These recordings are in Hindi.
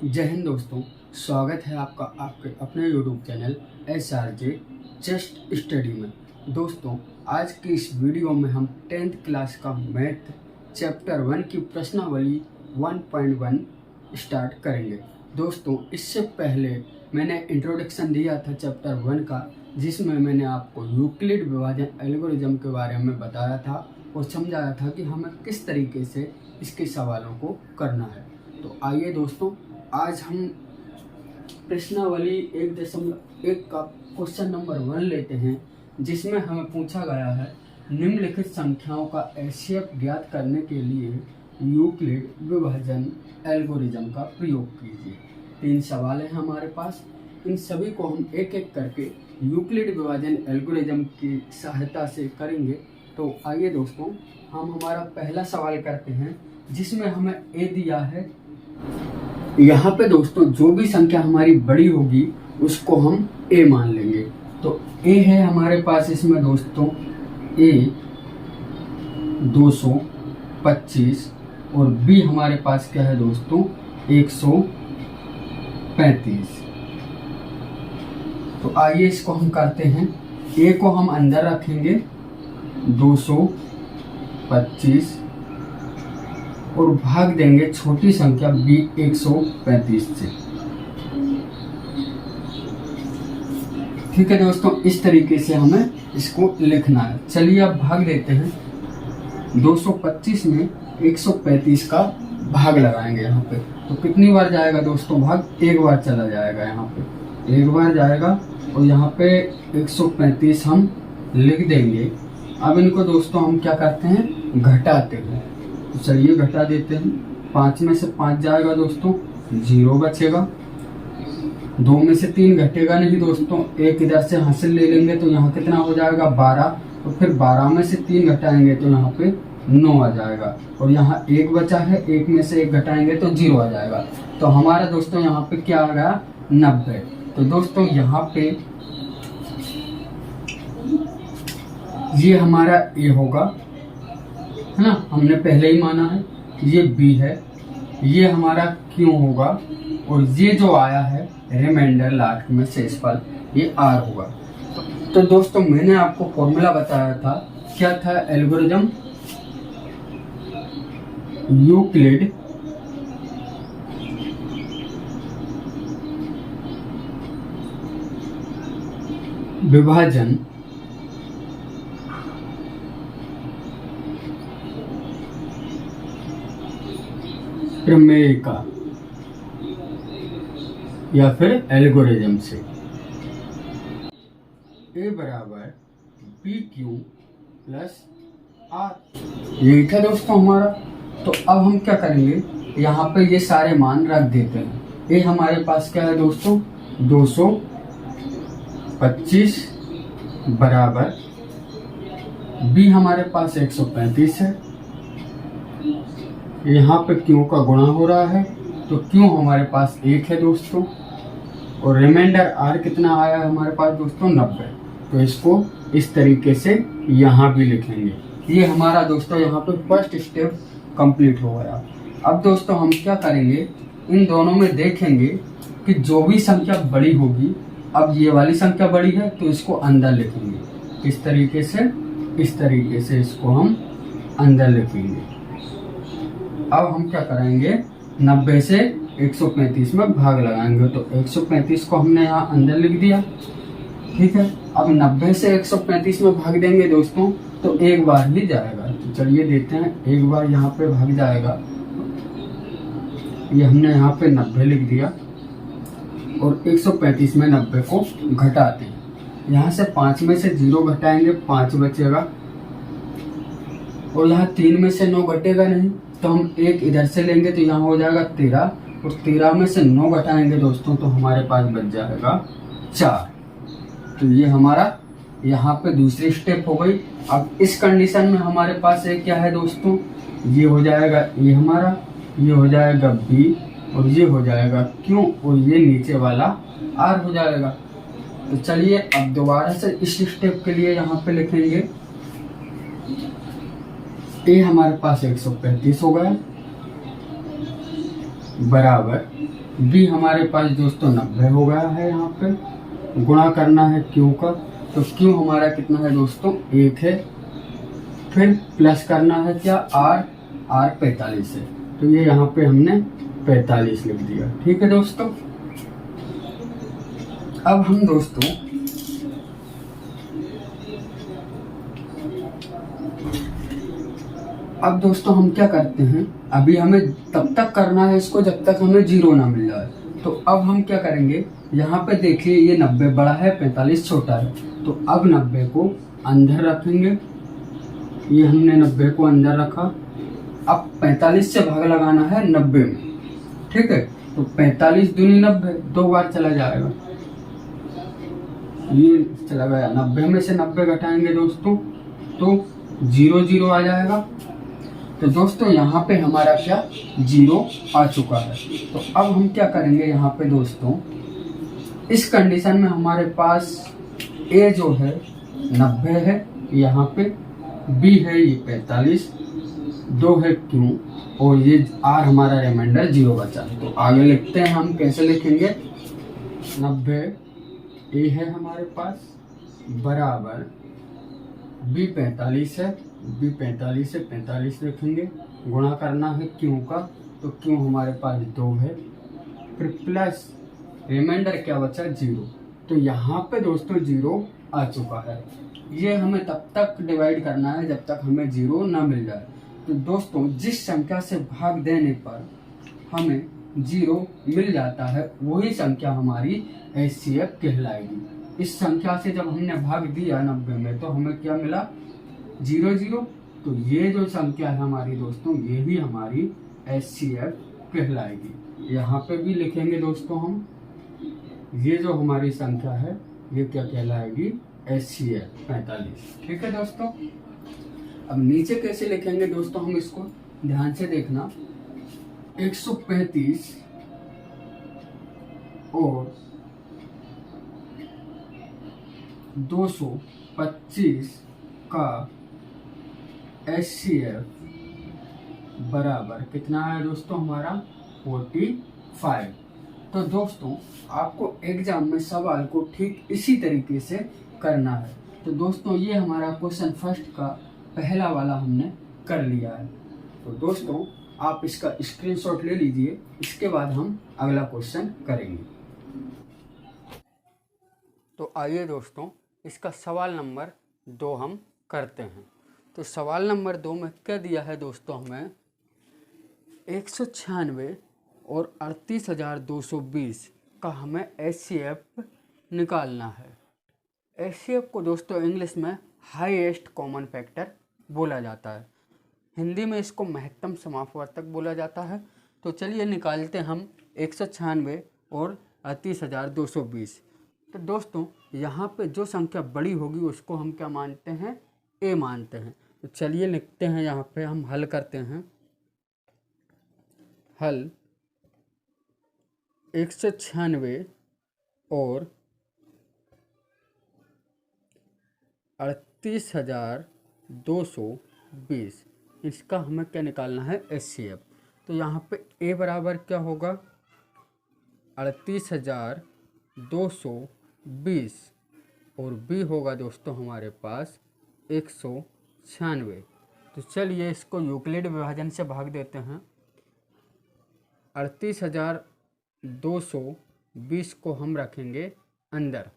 जय हिंद दोस्तों, स्वागत है आपका आपके अपने YouTube channel SRJ just study में। दोस्तों, आज की इस वीडियो में हम 10th क्लास का मैथ चैप्टर 1 की प्रश्नावली 1.1 स्टार्ट करेंगे। दोस्तों, इससे पहले मैंने इंट्रोडक्शन दिया था चैप्टर 1 का, जिसमें मैंने आपको यूक्लिड विभाजन एल्गोरिज्म के बारे में बताया था और समझाया था कि हमें किस तरीके से इसके सवालों को करना है। तो आइए दोस्तों, आज हम प्रश्नावली 1.1 का क्वेश्चन नंबर 1 लेते हैं, जिसमें हमें पूछा गया है निम्नलिखित संख्याओं का एचसीएफ ज्ञात करने के लिए यूक्लिड विभाजन एल्गोरिज्म का प्रयोग कीजिए। 3 सवाल हैं हमारे पास, इन सभी को हम एक एक करके यूक्लिड विभाजन एल्गोरिज्म की सहायता से करेंगे। तो आइए दोस्तों, हम हमारा पहला सवाल करते हैं, जिसमें हमें ए दिया है। यहाँ पे दोस्तों जो भी संख्या हमारी बड़ी होगी उसको हम ए मान लेंगे। तो ए है हमारे पास इसमें दोस्तों ए 225 और बी हमारे पास क्या है दोस्तों 135। तो आइए इसको हम करते हैं। ए को हम अंदर रखेंगे 225 और भाग देंगे छोटी संख्या बी 135 से। ठीक है दोस्तों, इस तरीके से हमें इसको लिखना है। चलिए अब भाग देते हैं। 225 में 135 का भाग लगाएंगे यहाँ पे। तो कितनी बार जाएगा दोस्तों भाग? एक बार चला जाएगा, यहाँ पे एक बार जाएगा और यहाँ पे 135 हम लिख देंगे। अब इनको दोस्तों हम क्या करते हैं, घटाते हैं। तो चलिए घटा देते हैं। 5 में से 5 जाएगा दोस्तों, 0 बचेगा। 2 में से 3 घटेगा नहीं दोस्तों, एक इधर से हासिल ले लेंगे तो यहाँ कितना हो जाएगा 12। तो फिर 12 में से 3 घटाएंगे तो यहाँ पे 9 आ जाएगा और यहाँ 1 बचा है, 1 में से 1 घटाएंगे तो 0 आ जाएगा। तो हमारा दोस्तों यहाँ पे क्या आ गया 90। तो दोस्तों यहाँ पे ये हमारा ए होगा, है ना, हमने पहले ही माना है। ये बी है, ये हमारा क्यू होगा और ये जो आया है रिमाइंडर लास्ट में शेषफल, ये आर होगा। तो दोस्तों मैंने आपको फॉर्मूला बताया था, क्या था? एल्गोरिज्म यूक्लिड विभाजन प्रमेय का या फिर एल्गोरिज्म से ए बराबर पी क्यू प्लस आर, यही था दोस्तों हमारा। तो अब हम क्या करेंगे, यहाँ पे ये सारे मान रख देते हैं। ए हमारे पास क्या है दोस्तों 225 बराबर बी हमारे पास 135 है। यहाँ पे क्यू का गुणा हो रहा है तो क्यू हमारे पास 1 है दोस्तों, और रिमाइंडर आर कितना आया है हमारे पास दोस्तों 90। तो इसको इस तरीके से यहाँ भी लिखेंगे। ये हमारा दोस्तों यहाँ पे फर्स्ट स्टेप कंप्लीट हो गया। अब दोस्तों हम क्या करेंगे, इन दोनों में देखेंगे कि जो भी संख्या बड़ी होगी, अब ये वाली संख्या बड़ी है तो इसको अंदर लिखेंगे इस तरीके से इसको हम अंदर लिखेंगे। अब हम क्या करेंगे, 90 से 135 में भाग लगाएंगे। तो 135 को हमने यहाँ अंदर लिख दिया। ठीक है, अब 90 से 135 में भाग देंगे दोस्तों तो एक बार ही जाएगा। तो चलिए देते हैं, एक बार यहाँ पे भाग जाएगा। ये हमने यहाँ पे 90 लिख दिया और 135 में 90 को घटाते हैं। यहाँ से 5 में से 0 घटाएंगे, 5 बचेगा और यहाँ 3 में से 9 घटेगा नहीं, तो हम 1 इधर से लेंगे तो यहाँ हो जाएगा 13 और 13 में से 9 घटाएंगे दोस्तों तो हमारे पास बच जाएगा 4। तो ये हमारा यहाँ पे दूसरी स्टेप हो गई। अब इस कंडीशन में हमारे पास एक क्या है दोस्तों, ये हो जाएगा ए हमारा, ये हो जाएगा बी और ये हो जाएगा क्यू और ये नीचे वाला आर हो जाएगा। तो चलिए अब दोबारा से इस स्टेप के लिए यहाँ पे लिखेंगे ए हमारे पास 135 हो गया बराबर बी हमारे पास दोस्तों 90 हो गया है। यहाँ पे गुणा करना है क्यू का, तो क्यू हमारा कितना है दोस्तों 1 है। फिर प्लस करना है क्या आर 45 है, तो ये यहाँ पे हमने 45 लिख दिया। ठीक है दोस्तों, अब हम दोस्तों हम क्या करते हैं, अभी हमें तब तक करना है इसको जब तक हमें 0 ना मिल जाए। तो अब हम क्या करेंगे, यहाँ पे देखिए ये 90 बड़ा है 45 छोटा है, तो अब 90 को अंदर रखेंगे। ये हमने 90 को अंदर रखा। अब 45 से भाग लगाना है 90 में। ठीक है, तो 45 दूनी 90, 2 बार चला जाएगा, ये चला गया। 90 में से 90 घटाएंगे दोस्तों तो 0 0 आ जाएगा। तो दोस्तों यहाँ पे हमारा क्या 0 आ चुका है। तो अब हम क्या करेंगे, यहाँ पे दोस्तों इस कंडीशन में हमारे पास ए जो है 90 है, यहाँ पे बी है ये 45, 2 है क्यू, और ये आर हमारा रिमाइंडर 0 बचा। तो आगे लिखते हैं हम, कैसे लिखेंगे, 90 ए है हमारे पास बराबर बी 45 है, बी 45 है 45 लिखेंगे। गुणा करना है क्यू का, तो क्यू हमारे पास 2 है। फिर प्लस रिमाइंडर क्या बचा 0। तो यहाँ पे दोस्तों 0 आ चुका है। ये हमें तब तक डिवाइड करना है जब तक हमें 0 ना मिल जाए। तो दोस्तों जिस संख्या से भाग देने पर हमें 0 मिल जाता है वही संख्या हमारी HCF कहलाएगी। इस संख्या से जब हमने भाग दिया 90 में तो हमें क्या मिला 0 0। तो ये जो संख्या है हमारी दोस्तों, ये भी हमारी HCF कहलाएगी। यहाँ पे भी लिखेंगे दोस्तों हम, ये जो हमारी संख्या है ये क्या कहलाएगी HCF 45। ठीक है दोस्तों, अब नीचे कैसे लिखेंगे दोस्तों, हम इसको ध्यान से देखना। 135 और 225 का HCF बराबर कितना है दोस्तों हमारा 45। तो दोस्तों आपको एग्जाम में सवाल को ठीक इसी तरीके से करना है। तो दोस्तों ये हमारा क्वेश्चन फर्स्ट का पहला वाला हमने कर लिया है। तो दोस्तों आप इसका स्क्रीनशॉट ले लीजिए, इसके बाद हम अगला क्वेश्चन करेंगे। तो आइए दोस्तों इसका सवाल नंबर 2 हम करते हैं। तो सवाल नंबर 2 में क्या दिया है दोस्तों, हमें 196 और 38,220 का हमें HCF निकालना है। HCF को दोस्तों इंग्लिश में हाईएस्ट कॉमन फैक्टर बोला जाता है, हिंदी में इसको महत्तम समापवर्तक बोला जाता है। तो चलिए निकालते हम 196 और 38,220। तो दोस्तों यहाँ पे जो संख्या बड़ी होगी उसको हम क्या मानते हैं, A मानते हैं। तो चलिए लिखते हैं, यहाँ पे हम हल करते हैं। हल 196 और 38,220 इसका हमें क्या निकालना है HCF। तो यहाँ पे A बराबर क्या होगा 38,220 और B होगा दोस्तों हमारे पास 196। तो चलिए इसको यूक्लिड विभाजन से भाग देते हैं। 38,220 को हम रखेंगे अंदर,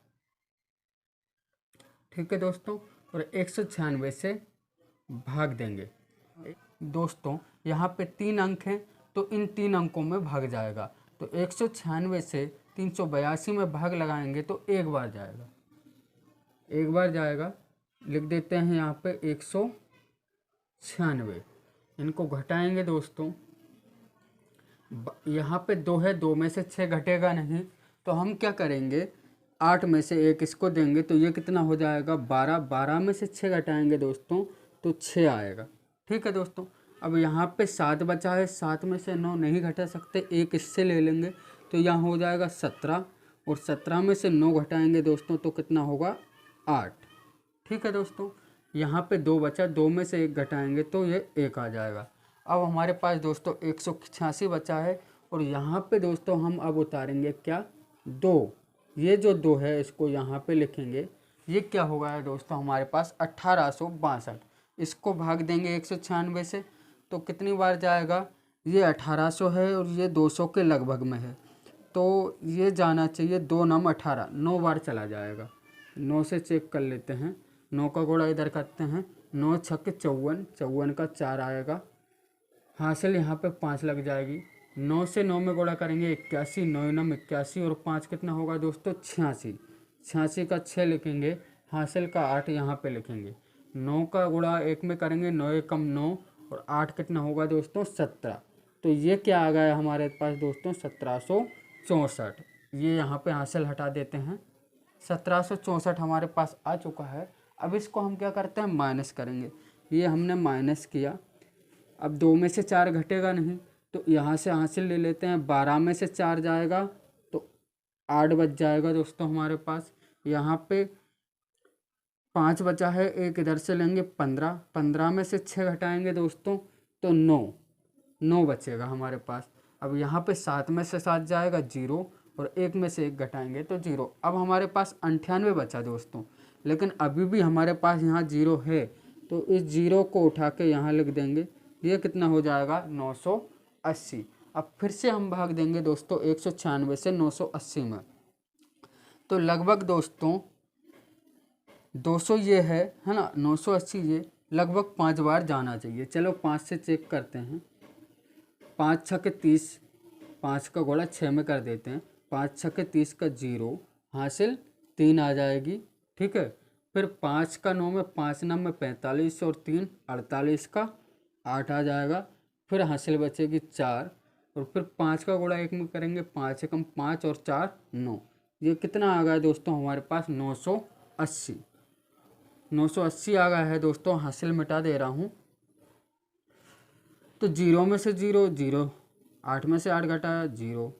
ठीक है दोस्तों, और 196 से भाग देंगे। दोस्तों यहाँ पे 3 अंक हैं तो इन 3 अंकों में भाग जाएगा। तो 196 से 382 में भाग लगाएंगे तो एक बार जाएगा, लिख देते हैं यहाँ पे 196। इनको घटाएंगे दोस्तों, यहाँ पे 2 है, 2 में से 6 घटेगा नहीं, तो हम क्या करेंगे 8 में से 1 इसको देंगे तो ये कितना हो जाएगा 12। 12 में से 6 घटाएंगे दोस्तों तो 6 आएगा। ठीक है दोस्तों, अब यहाँ पे 7 बचा है, 7 में से 9 नहीं घटा सकते, 1 इससे ले लेंगे तो यहाँ हो जाएगा 17, और 17 में से 9 घटाएंगे दोस्तों तो कितना होगा 8। ठीक है दोस्तों, यहाँ पे 2 बचा, 2 में से 1 घटाएंगे तो ये 1 आ जाएगा। अब हमारे पास दोस्तों 186 बचा है और यहाँ पे दोस्तों हम अब उतारेंगे क्या, 2। ये जो 2 है इसको यहाँ पे लिखेंगे। ये क्या होगा है दोस्तों हमारे पास 1862। इसको भाग देंगे 196 से तो कितनी बार जाएगा, ये 1800 है और ये 200 के लगभग में है, तो ये जाना चाहिए 2 नम 18, 9 बार चला जाएगा। 9 से चेक कर लेते हैं, 9 का गुणा इधर करते हैं, 9 छक्के 54, 54 का 4 आएगा, हासिल यहाँ पे 5 लग जाएगी। 9 से 9 में गुणा करेंगे 81, 9 नम 81 और 5 कितना होगा दोस्तों 86, 86 का 6 लिखेंगे, हासिल का 8 यहाँ पे लिखेंगे। 9 का गुणा 1 में करेंगे, 9 एकम 9 और 8 कितना होगा दोस्तों 17। तो ये क्या आ गया हमारे पास दोस्तों 1764। ये यहाँ पे हासिल हटा देते हैं, 1764 हमारे पास आ चुका है। अब इसको हम क्या करते हैं, माइनस करेंगे। ये हमने माइनस किया, अब 2 में से 4 घटेगा नहीं तो यहाँ से हासिल ले लेते हैं, 12 में से 4 जाएगा तो 8 बच जाएगा दोस्तों हमारे पास। यहाँ पे 5 बचा है, एक इधर से लेंगे 15, 15 में से 6 घटाएंगे दोस्तों तो 9 बचेगा हमारे पास। अब यहाँ पे 7 में से 7 जाएगा 0 और 1 में से 1 घटाएंगे तो 0। अब हमारे पास 98 बचा दोस्तों, लेकिन अभी भी हमारे पास यहाँ 0 है तो इस 0 को उठा के यहाँ लिख देंगे। ये कितना हो जाएगा 980। अब फिर से हम भाग देंगे दोस्तों 196 से 980 में, तो लगभग दोस्तों 200 ये है ना, 980 ये लगभग 5 बार जाना चाहिए। चलो 5 से चेक करते हैं, 5 छक्के 30, 5 का गुणा 6 में कर देते हैं, 5 छक्के 30 का 0, हासिल 3 आ जाएगी, ठीक है। फिर 5 का 9 में 5 9 में 45 और 3 48 का 8 आ जाएगा, फिर हासिल बचेगी 4 और फिर 5 का गुणा 1 में करेंगे, 5 एकम 5 और 4 9। ये कितना आ गया दोस्तों हमारे पास 980। 980 आ गया है दोस्तों, हासिल मिटा दे रहा हूँ। तो 0 में से 0 0, 8 में से 8 घटाया 0,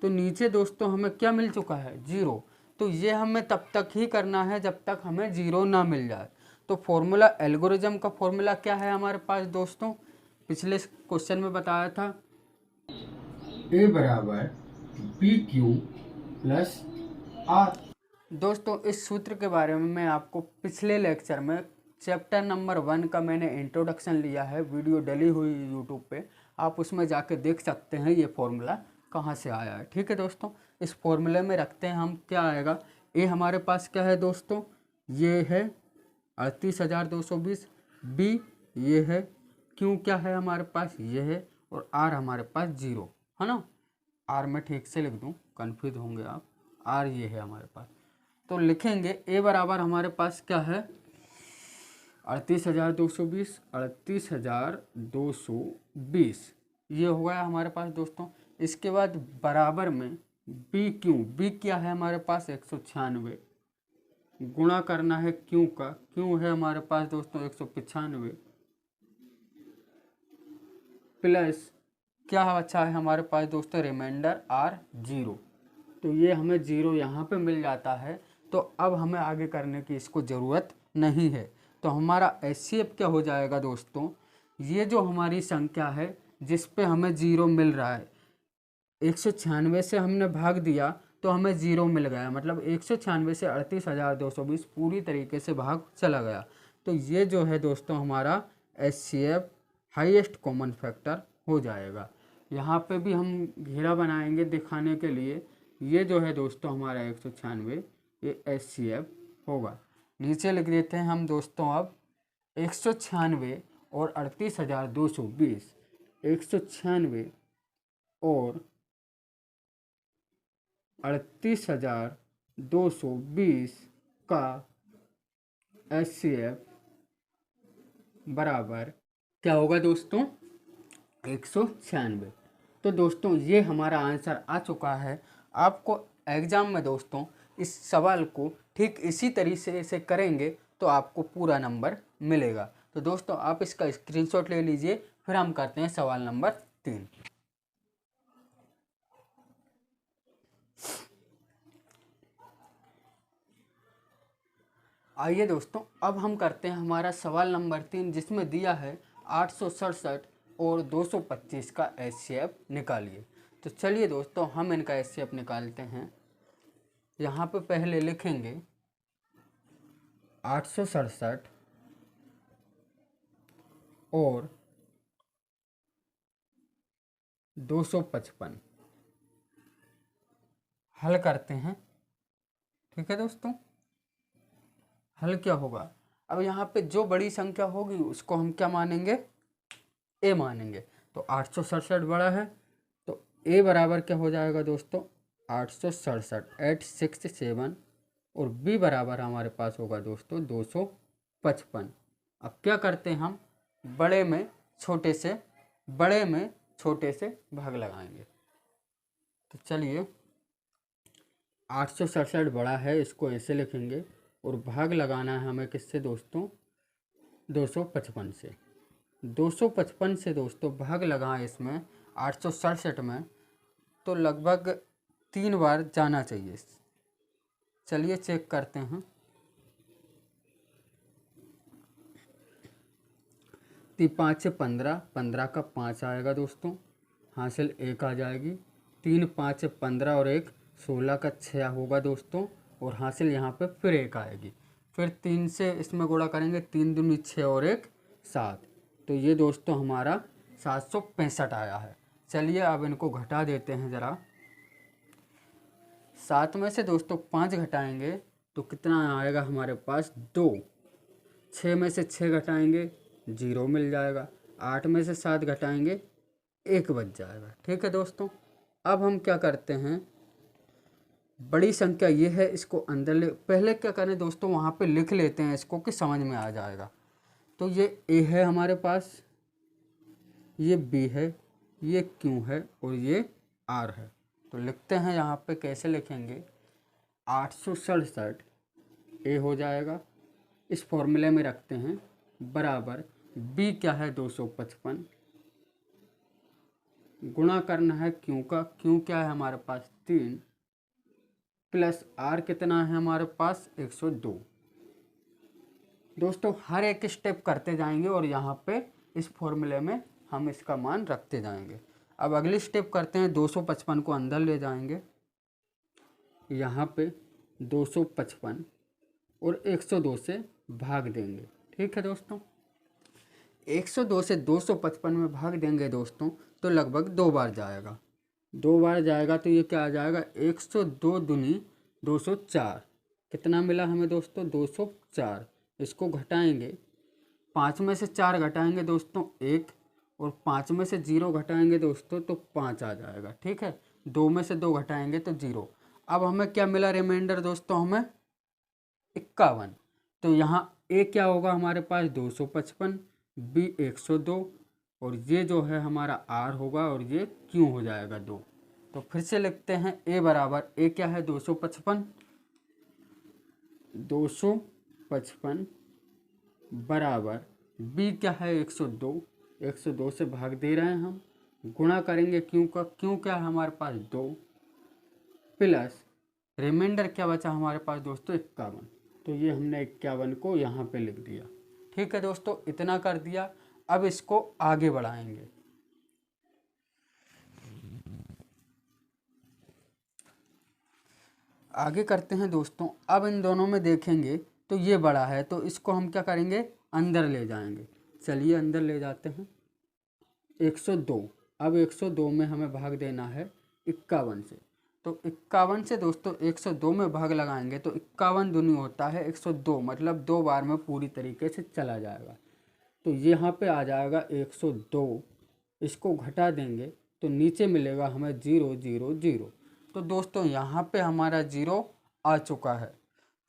तो नीचे दोस्तों हमें क्या मिल चुका है 0। तो ये हमें तब तक ही करना है जब तक हमें 0 ना मिल जाए। तो फॉर्मूला, एल्गोरिज्म का फॉर्मूला क्या है हमारे पास दोस्तों, पिछले क्वेश्चन में बताया था, A बराबर PQ प्लस R। दोस्तों इस सूत्र के बारे में मैं आपको पिछले लेक्चर में चैप्टर नंबर 1 का मैंने इंट्रोडक्शन लिया है, वीडियो डली हुई यूट्यूब पे, आप उसमें जाके देख सकते हैं ये फॉर्मूला कहाँ से आया है, ठीक है दोस्तों। इस फॉर्मूले में रखते हैं हम, क्या आएगा, ए हमारे पास क्या है दोस्तों, ये है 38,220, बी ये है, क्यू क्या है हमारे पास ये है, और आर हमारे पास 0 है ना। आर में ठीक से लिख दूँ, कन्फ्यूज होंगे आप, आर ये है हमारे पास। तो लिखेंगे ए बराबर हमारे पास क्या है 38,220, 38,220 ये हो गया हमारे पास दोस्तों। इसके बाद बराबर में बी क्यू, बी क्या है हमारे पास 196, गुणा करना है क्यू का, क्यू है हमारे पास दोस्तों 195, प्लस क्या बचा है हमारे पास दोस्तों रिमाइंडर आर 0। तो ये हमें 0 यहाँ पे मिल जाता है, तो अब हमें आगे करने की इसको ज़रूरत नहीं है। तो हमारा HCF क्या हो जाएगा दोस्तों, ये जो हमारी संख्या है जिस पे हमें 0 मिल रहा है, 196 से हमने भाग दिया तो हमें 0 मिल गया, मतलब 196 से 38,220 पूरी तरीके से भाग चला गया। तो ये जो है दोस्तों हमारा HCF हाईएस्ट कॉमन फैक्टर हो जाएगा। यहाँ पे भी हम घेरा बनाएंगे दिखाने के लिए, ये जो है दोस्तों हमारा 196 ये HCF होगा। नीचे लिख देते हैं हम दोस्तों अब 196 और 38,220, 196 और 38,220 का HCF बराबर क्या होगा दोस्तों 196। तो दोस्तों ये हमारा आंसर आ चुका है। आपको एग्ज़ाम में दोस्तों इस सवाल को ठीक इसी तरीके से करेंगे तो आपको पूरा नंबर मिलेगा। तो दोस्तों आप इसका स्क्रीनशॉट ले लीजिए, फिर हम करते हैं सवाल नंबर 3। आइए दोस्तों अब हम करते हैं हमारा सवाल नंबर 3, जिसमें दिया है 867 और 225 का HCF निकालिए। तो चलिए दोस्तों हम इनका एचसीएफ निकालते हैं। यहाँ पे पहले लिखेंगे 867 और 255 हल करते हैं। ठीक है दोस्तों, हल क्या होगा, अब यहाँ पे जो बड़ी संख्या होगी उसको हम क्या मानेंगे, ए मानेंगे। तो 867 बड़ा है तो ए बराबर क्या हो जाएगा दोस्तों, 867 867 और बी बराबर हमारे पास होगा दोस्तों 255। अब क्या करते हैं हम, बड़े में छोटे से भाग लगाएंगे। तो चलिए 867 बड़ा है, इसको ऐसे लिखेंगे और भाग लगाना है हमें किससे दोस्तों, 255 से। 255 से दोस्तों भाग लगाएं इसमें 867 में, तो लगभग 3 बार जाना चाहिए। चलिए चेक करते हैं। 5 से 15, 15 का 5 आएगा दोस्तों, हासिल 1 आ जाएगी। 3 5 से 15 और 1 16 का 6 होगा दोस्तों, और हासिल यहाँ पे फिर 1 आएगी। फिर 3 से इसमें गुणा करेंगे, 3 दूनी 6 और 1 7, तो ये दोस्तों हमारा 765 आया है। चलिए अब इनको घटा देते हैं ज़रा। 7 में से दोस्तों 5 घटाएंगे तो कितना आएगा हमारे पास, 2। 6 में से 6 घटाएंगे 0 मिल जाएगा। 8 में से 7 घटाएंगे 1 बच जाएगा। ठीक है दोस्तों, अब हम क्या करते हैं, बड़ी संख्या ये है, इसको अंदर ले, पहले क्या करें दोस्तों, वहाँ पे लिख लेते हैं इसको कि समझ में आ जाएगा। तो ये ए है हमारे पास, ये बी है, ये क्यू है और ये आर है। तो लिखते हैं यहाँ पे, कैसे लिखेंगे, 867 ए हो जाएगा, इस फॉर्मूले में रखते हैं, बराबर बी क्या है 255, गुणा करना है क्यू का, क्यू क्या है हमारे पास 3, प्लस आर कितना है हमारे पास 102। दोस्तों हर एक स्टेप करते जाएंगे और यहाँ पे इस फॉर्मूले में हम इसका मान रखते जाएंगे। अब अगली स्टेप करते हैं, 255 को अंदर ले जाएंगे, यहाँ पे 255 और 102 से भाग देंगे। ठीक है दोस्तों, 102 से 255 में भाग देंगे दोस्तों तो लगभग 2 बार जाएगा। 2 बार जाएगा तो ये क्या आ जाएगा, 102 दूनी 204, कितना मिला हमें दोस्तों 204। इसको घटाएंगे, 5 में से 4 घटाएंगे दोस्तों 1, और 5 में से 0 घटाएंगे दोस्तों तो 5 आ जाएगा। ठीक है, 2 में से 2 घटाएंगे तो 0। अब हमें क्या मिला रिमाइंडर दोस्तों, हमें 51। तो यहाँ ए क्या होगा हमारे पास 255, बी 102 और ये जो है हमारा आर होगा और ये क्यू हो जाएगा 2। तो फिर से लिखते हैं, ए बराबर, ए क्या है 255 बराबर बी क्या है 102, 102 से भाग दे रहे हैं हम, गुणा करेंगे क्यू का, क्यू क्या है हमारे पास 2, प्लस रिमाइंडर क्या बचा हमारे पास दोस्तों 51। तो ये हमने 51 को यहाँ पे लिख दिया। ठीक है दोस्तों, इतना कर दिया। अब इसको आगे बढ़ाएंगे, आगे करते हैं दोस्तों। अब इन दोनों में देखेंगे तो ये बड़ा है, तो इसको हम क्या करेंगे, अंदर ले जाएंगे। चलिए अंदर ले जाते हैं, 102। अब 102 में हमें भाग देना है 51 से, तो 51 से दोस्तों 102 में भाग लगाएंगे तो 51 दूनी होता है 102, मतलब 2 बार में पूरी तरीके से चला जाएगा। तो यहाँ पे आ जाएगा 102, इसको घटा देंगे तो नीचे मिलेगा हमें 0 0 0। तो दोस्तों यहाँ पे हमारा 0 आ चुका है।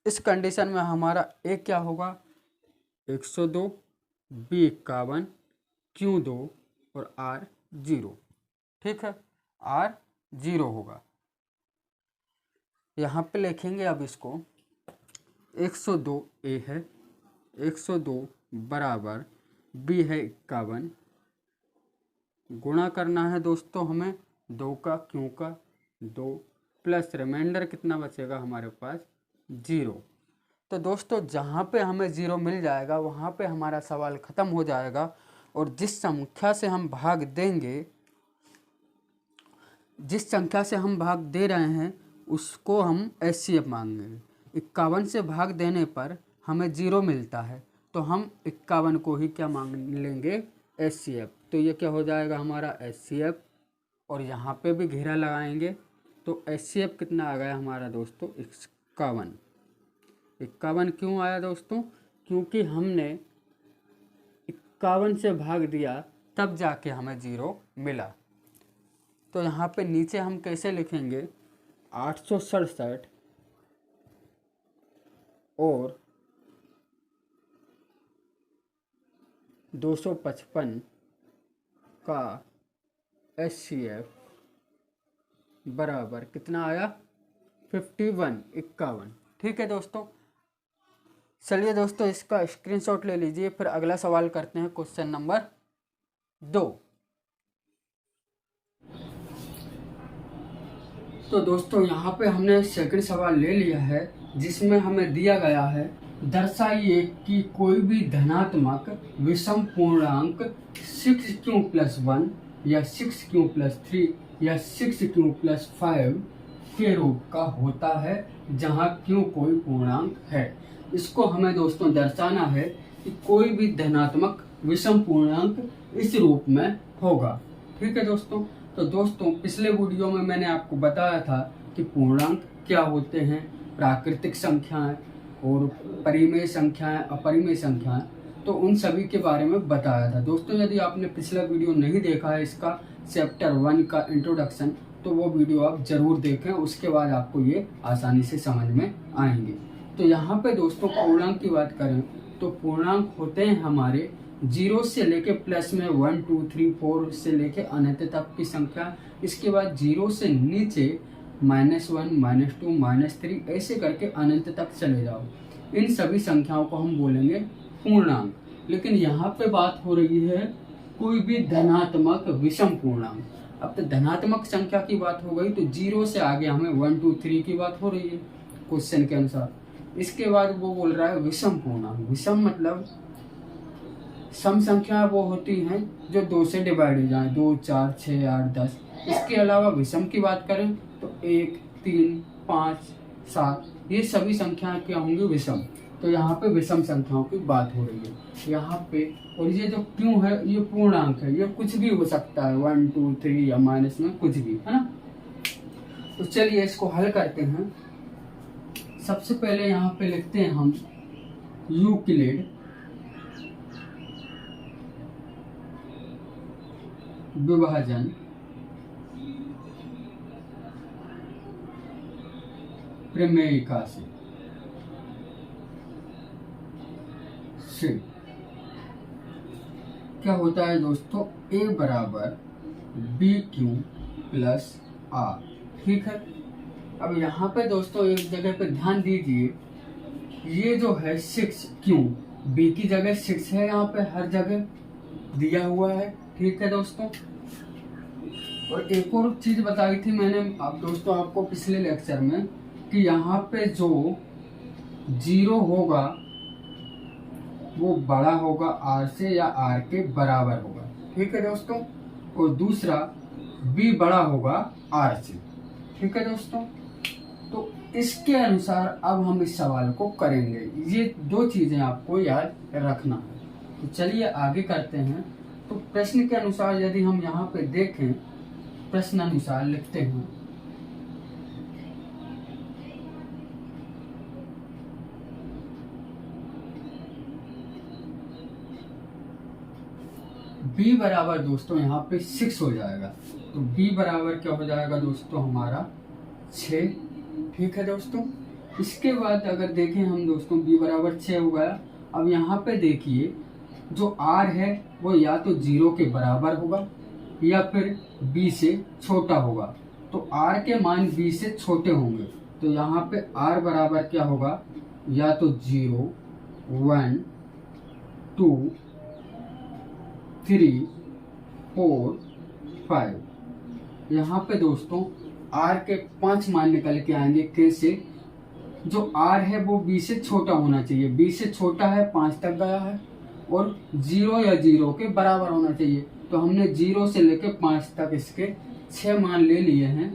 इस कंडीशन में हमारा ए क्या होगा 102, बी 51, क्यू 2 और आर 0। ठीक है, आर 0 होगा। यहाँ पे लिखेंगे अब इसको, 102 ए है, 102 बराबर बी है 51, गुणा करना है दोस्तों हमें 2 का, क्यू का 2, प्लस रिमाइंडर कितना बचेगा हमारे पास 0। तो दोस्तों जहाँ पे हमें 0 मिल जाएगा वहाँ पे हमारा सवाल ख़त्म हो जाएगा, और जिस संख्या से हम भाग देंगे जिस संख्या से हम भाग दे रहे हैं उसको हम एचसीएफ मांगेंगे। 51 से भाग देने पर हमें 0 मिलता है, तो हम 51 को ही क्या मांग लेंगे, एचसीएफ। तो ये क्या हो जाएगा हमारा एचसीएफ, और यहाँ पे भी घेरा लगाएंगे तो एचसीएफ कितना आ गया हमारा दोस्तों, 51। 51 क्यों आया दोस्तों, क्योंकि हमने 51 से भाग दिया तब जाके हमें 0 मिला। तो यहाँ पे नीचे हम कैसे लिखेंगे, 867 और 255 का एचसीएफ बराबर कितना आया, 51। ठीक है दोस्तों, चलिए दोस्तों इसका स्क्रीनशॉट ले लीजिए। फिर अगला सवाल करते हैं, क्वेश्चन नंबर 2। तो दोस्तों यहाँ पे हमने सेकंड सवाल ले लिया है, जिसमें हमें दिया गया है, दर्शाइए कि कोई भी धनात्मक विषम पूर्णांक 6q+1 या 6q+3 या 6q+5 के रूप का होता है, जहाँ q कोई पूर्णांक है। इसको हमें दोस्तों दर्शाना है कि कोई भी धनात्मक विषम पूर्णांक इस रूप में होगा। ठीक है दोस्तों, तो दोस्तों पिछले वीडियो में मैंने आपको बताया था कि पूर्णांक क्या होते हैं, प्राकृतिक संख्याएं और परिमेय संख्याएं, अपरिमेय संख्याएं, तो उन सभी के बारे में बताया था। दोस्तों यदि आपने पिछला वीडियो नहीं देखा है, इसका चैप्टर 1 का इंट्रोडक्शन, तो वो वीडियो आप जरूर देखें, उसके बाद आपको ये आसानी से समझ में आएंगे। तो यहाँ पे दोस्तों पूर्णांक की बात करें तो पूर्णांक होते हैं हमारे 0 से लेके प्लस में 1 2 3 4 से लेके अनंत तक की संख्या। इसके बाद 0 से नीचे -1 -2 -3 ऐसे करके अनंत तक चले जाओ। इन सभी संख्याओं को हम बोलेंगे पूर्णांक। लेकिन यहाँ पे बात हो रही है कोई भी धनात्मक विषम पूर्णांक। अब तो धनात्मक संख्या की बात हो गई, तो 0 से आगे हमें 1 2 3 की बात हो रही है क्वेश्चन के अनुसार। इसके बाद वो बोल रहा है विषम पूर्णांक। विषम मतलब सम संख्या वो होती हैं जो 2 से डिवाइड हो जाए, 2 4 6 8 10। इसके अलावा विषम की बात करें तो 1 3 5 7 ये सभी संख्याएं क्या होंगी, विषम। तो यहाँ पे विषम संख्याओं की बात हो रही है यहाँ पे। और ये जो क्यों है, ये पूर्णांक है, ये कुछ भी हो सकता है, 1 2 3 या माइनस में कुछ भी, है ना। तो चलिए इसको हल करते हैं। सबसे पहले यहाँ पे लिखते हैं हम यूक्लिड विभाजन प्रमेयिका से क्या होता है दोस्तों, a बराबर BQ प्लस R। ठीक है, अब यहाँ पे दोस्तों एक जगह पे ध्यान दीजिए, ये जो है 6Q, B की जगह 6 है, यहाँ पे हर जगह दिया हुआ है। ठीक है दोस्तों, और एक और चीज बताई थी मैंने अब दोस्तों आपको पिछले लेक्चर में, कि यहाँ पे जो 0 होगा वो बड़ा होगा R से या R के बराबर होगा। ठीक है दोस्तों, और दूसरा B बड़ा होगा R से। ठीक है दोस्तों, तो इसके अनुसार अब हम इस सवाल को करेंगे। ये 2 चीजें आपको याद रखना है। तो चलिए आगे करते हैं। तो प्रश्न के अनुसार यदि हम यहाँ पे देखें, प्रश्न अनुसार लिखते हैं, b बराबर दोस्तों यहाँ पे 6 हो जाएगा। तो b बराबर क्या हो जाएगा दोस्तों, हमारा 6। ठीक है दोस्तों, इसके बाद अगर देखें हम दोस्तों, b बराबर 6 हो गया। अब यहाँ पे देखिए जो r है वो या तो 0 के बराबर होगा या फिर b से छोटा होगा। तो r के मान b से छोटे होंगे, तो यहाँ पे r बराबर क्या होगा, या तो 0 1 2 3 4 5। यहाँ पे दोस्तों r के 5 मान निकल के आएंगे। कैसे, जो r है वो b से छोटा होना चाहिए, b से छोटा है 5 तक गया है, और 0 या 0 के बराबर होना चाहिए। तो हमने 0 से लेके 5 तक इसके 6 मान ले लिए हैं।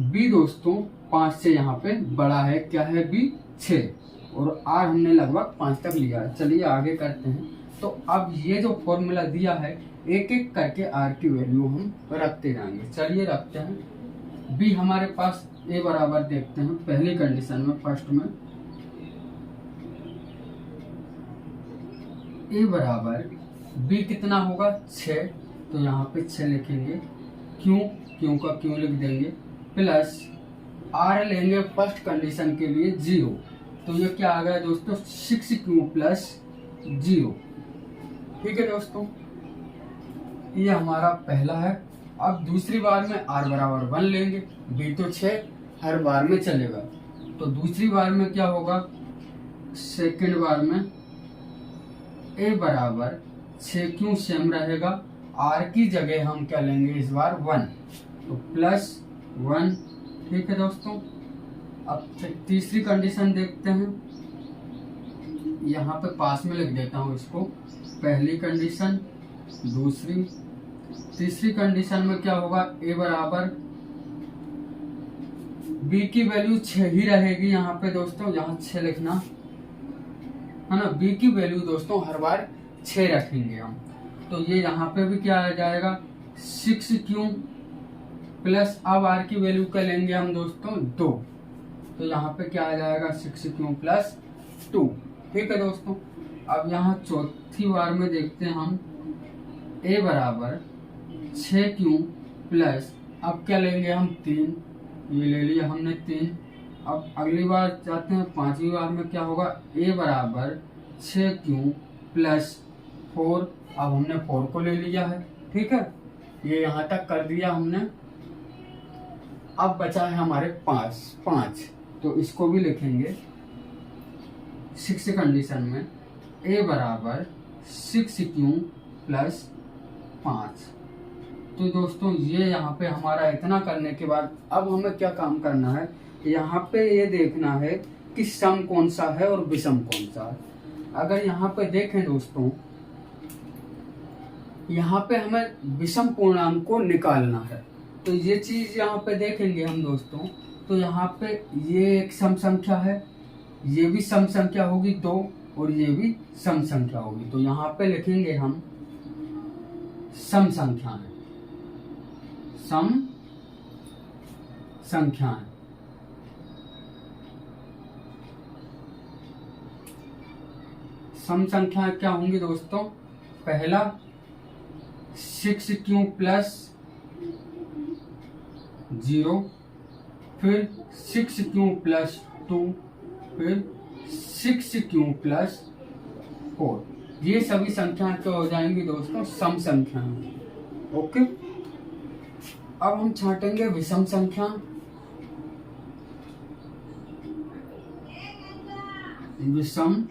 b दोस्तों 5 से यहाँ पे बड़ा है, क्या है b 6, और r हमने लगभग 5 तक लिया है। चलिए आगे करते हैं। तो अब ये जो फॉर्मूला दिया है एक एक करके r की वैल्यू हम रखते जाएंगे। चलिए रखते हैं। b हमारे पास a बराबर देखते हैं पहली कंडीशन में, फर्स्ट में a बराबर b कितना होगा 6, तो यहाँ पे 6 लिखेंगे, क्यों का क्यों लिख देंगे, प्लस r लेंगे फर्स्ट कंडीशन के लिए 0, तो ये क्या आ गया दोस्तों 6q प्लस 0। ठीक है दोस्तों, ये हमारा पहला है। अब दूसरी बार में r बराबर 1 लेंगे, b तो 6 हर बार में चलेगा, तो दूसरी बार में क्या होगा, सेकेंड बार में a बराबर 6q सेम रहेगा, r की जगह हम क्या लेंगे इस बार 1, तो प्लस 1। ठीक है दोस्तों, अब तीसरी कंडीशन देखते हैं। यहाँ पे पास में लिख देता हूँ इसको, पहली कंडीशन, दूसरी, तीसरी कंडीशन में क्या होगा, a बराबर b की वैल्यू 6 ही रहेगी यहाँ पे दोस्तों, यहाँ 6 लिखना है ना। b की वैल्यू दोस्तों हर बार 6 रखेंगे हम, तो ये यहाँ पे भी क्या आ जाएगा 6q प्लस, अब r की वैल्यू क्या लेंगे हम दोस्तों 2, तो यहाँ पे क्या आ जाएगा 6q प्लस 2। ठीक है दोस्तों, अब यहाँ चौथी बार में देखते हैं हम, a बराबर 6q प्लस, अब क्या लेंगे हम 3, ये ले लिया हमने 3। अब अगली बार जाते हैं, पांचवी बार में क्या होगा, a बराबर 6q प्लस 4, अब हमने 4 को ले लिया है। ठीक है, ये यहाँ तक कर दिया हमने। अब बचा है हमारे 5, तो इसको भी लिखेंगे 6 कंडीशन में, a बराबर 6q प्लस 5। तो दोस्तों ये यहाँ पे हमारा इतना करने के बाद अब हमें क्या काम करना है, यहाँ पे ये देखना है कि सम कौन सा है और विषम कौन सा है। अगर यहाँ पे देखें दोस्तों, यहाँ पे हमें विषम पूर्णांक को निकालना है, तो ये चीज यहाँ पे देखेंगे हम दोस्तों, तो यहाँ पे ये एक सम संख्या है, ये भी सम संख्या होगी 2, और ये भी सम संख्या होगी, तो यहाँ पे लिखेंगे हम सम संख्याएं, सम संख्याएं। सम संख्याएं क्या होंगी दोस्तों, पहला 6q प्लस 0, फिर 6q प्लस 2, फिर 6q प्लस 4। ये सभी संख्याएं क्या हो जाएंगी दोस्तों, सम संख्याएं। ओके, अब हम छांटेंगे विषम संख्या। विषम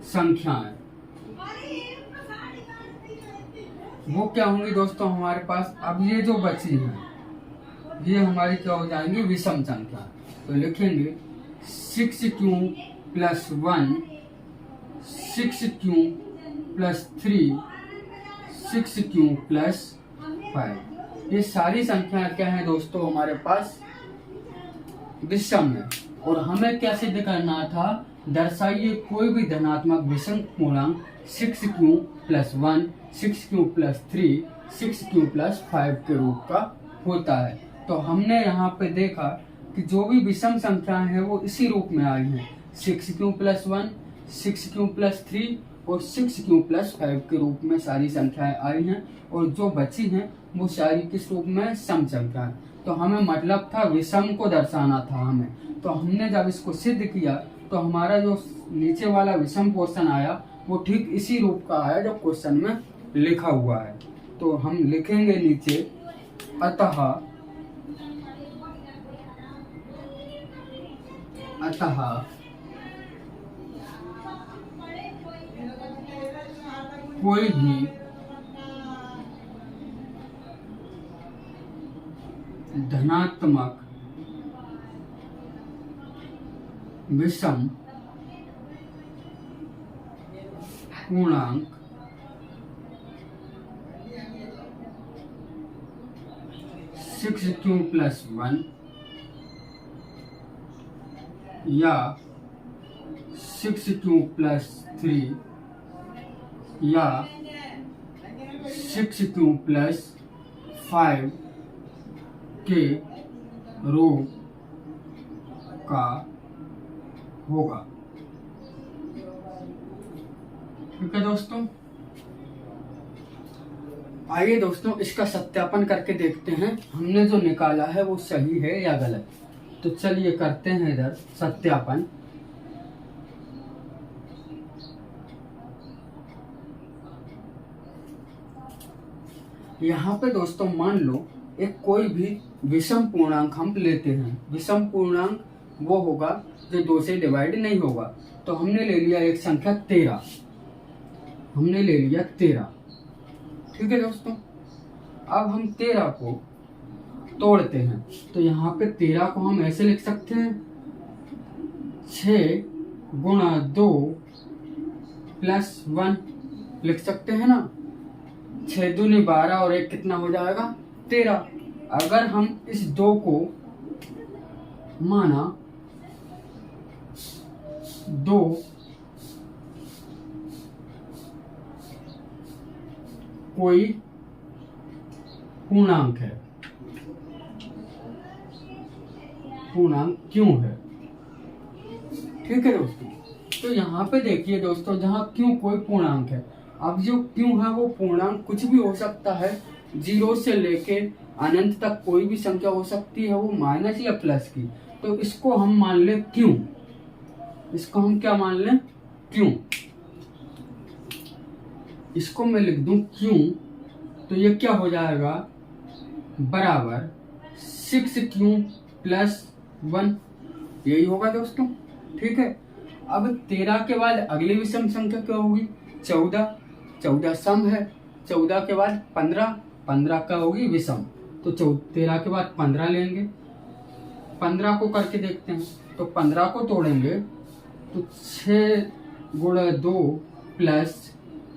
संख्याएं वो क्या होंगी दोस्तों हमारे पास, अब ये जो बची है ये हमारी क्या हो जाएंगी विषम संख्या। तो लिखेंगे 6q plus 1, 6q plus 3, 6q plus 5। ये सारी संख्याएं क्या है दोस्तों हमारे पास विषम है। और हमें क्या सिद्ध करना था, दर्शाइए कोई भी धनात्मक विषम पूर्णांक 6q plus 1, 6q plus 3, 6q plus 5 के रूप का होता है। तो हमने यहाँ पे देखा कि जो भी विषम संख्याएं हैं वो इसी रूप में आई हैं, 6q प्लस 1, 6q प्लस 3 और 6q प्लस 5 के रूप में सारी संख्याएं आई हैं, और जो बची हैं वो सारी किस रूप में, सम संख्या। तो हमें मतलब था विषम को दर्शाना था हमें, तो हमने जब इसको सिद्ध किया तो हमारा जो नीचे वाला विषम पोर्शन आया वो ठीक इसी रूप का आया जो क्वेश्चन में लिखा हुआ है। तो हम लिखेंगे नीचे, अतः कोई भी धनात्मक विषम पूर्णांक 6q+1 या 6q+3 या 6q+5 के रूप का होगा। ठीक है दोस्तों, आइए दोस्तों इसका सत्यापन करके देखते हैं हमने जो निकाला है वो सही है या गलत। तो चलिए करते हैं इधर सत्यापन। यहाँ पे दोस्तों मान लो एक कोई भी विषम पूर्णांक हम लेते हैं। विषम पूर्णांक वो होगा जो 2 से डिवाइड नहीं होगा। तो हमने ले लिया एक संख्या 13, हमने ले लिया 13। ठीक है दोस्तों, अब हम 13 को तोड़ते हैं। तो यहाँ पे 13 को हम ऐसे लिख सकते हैं 6 गुणा 2 + 1 लिख सकते हैं ना। 6 दूनी 12 और 1 कितना हो जाएगा 13। अगर हम इस 2 को माना 2 कोई पूर्णांक है, पूर्णांक क्यों है। ठीक है दोस्तों, तो यहाँ पे देखिए दोस्तों, जहाँ क्यों कोई पूर्णांक है। अब जो क्यों है वो पूर्णांक कुछ भी हो सकता है, 0 से लेके अनंत तक कोई भी संख्या हो सकती है, वो माइनस या प्लस की। तो इसको हम मान ले क्यों, इसको हम क्या मान लें क्यों। इसको मैं लिख दूं क्यों, तो ये क्या हो जाएगा बराबर 6q+1, यही होगा दोस्तों। ठीक है, अब 13 के बाद अगली विषम संख्या क्या होगी 14, 14 सम है। 14 के बाद 15, 15 का होगी विषम। तो 13 के बाद 15 लेंगे, 15 को करके देखते हैं। तो 15 को तोड़ेंगे तो 6 गुणा 2 +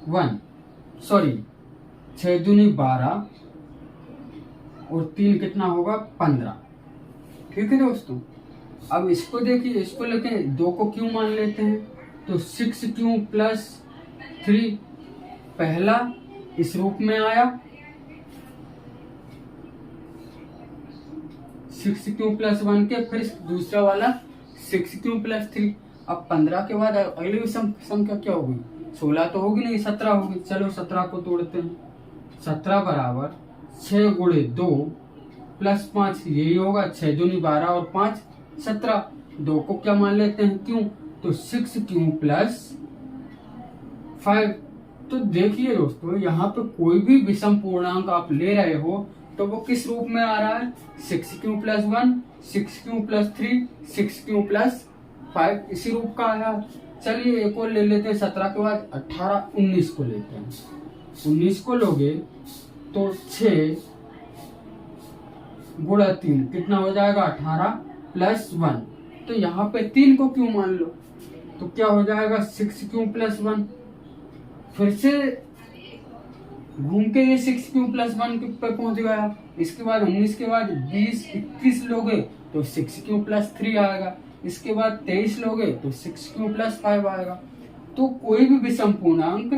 1, सॉरी 6 दूनी 12 और 3 कितना होगा 15। ठीक है दोस्तों, अब इसको देखिए, इसको लेके 2 को क्यों मान लेते हैं। तो 6q+3 पहला इस रूप में आया, 6q+1 के फिर दूसरा वाला 6q+3। अब 15 के बाद अगली विषम संख्या क्या होगी 16 तो होगी नहीं, 17 होगी। चलो 17 को तोड़ते हैं। 17 बराबर 6 गुणे 2 + 5, यही होगा 6 दूनी 12 और 5 17। 2 को क्या मान लेते हैं क्यों, तो 6q+5। तो देखिए दोस्तों, यहाँ पे कोई भी विषम पूर्णांक आप ले रहे हो तो वो किस रूप में आ रहा है 6q+1, 6q+3, 6q+5, इसी रूप का आया। चलिए एक और ले लेते हैं। 17 के बाद 18, 19 को लेते हैं। 19 को लोगे तो 6 गुणा 3 कितना हो जाएगा 18 + 1। तो यहाँ पे 3 को क्यों मान लो, तो क्या हो जाएगा 6q+1। फिर से घूम के ये 6q+1 पे पहुंच गया। इसके बाद 19 के बाद 20, 21 लोगे तो 6q+3 आएगा। इसके बाद 23 लोगे तो 6q+5 आएगा। तो कोई भी विषम पूर्णांक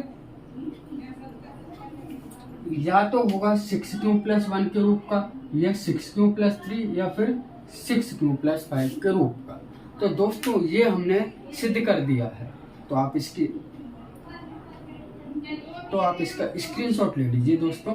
या तो होगा 6q+1 के रूप का, या 6q+3, या फिर 6q+5 के रूप का। तो दोस्तों ये हमने सिद्ध कर दिया है। तो आप इसका स्क्रीनशॉट ले लीजिए दोस्तों।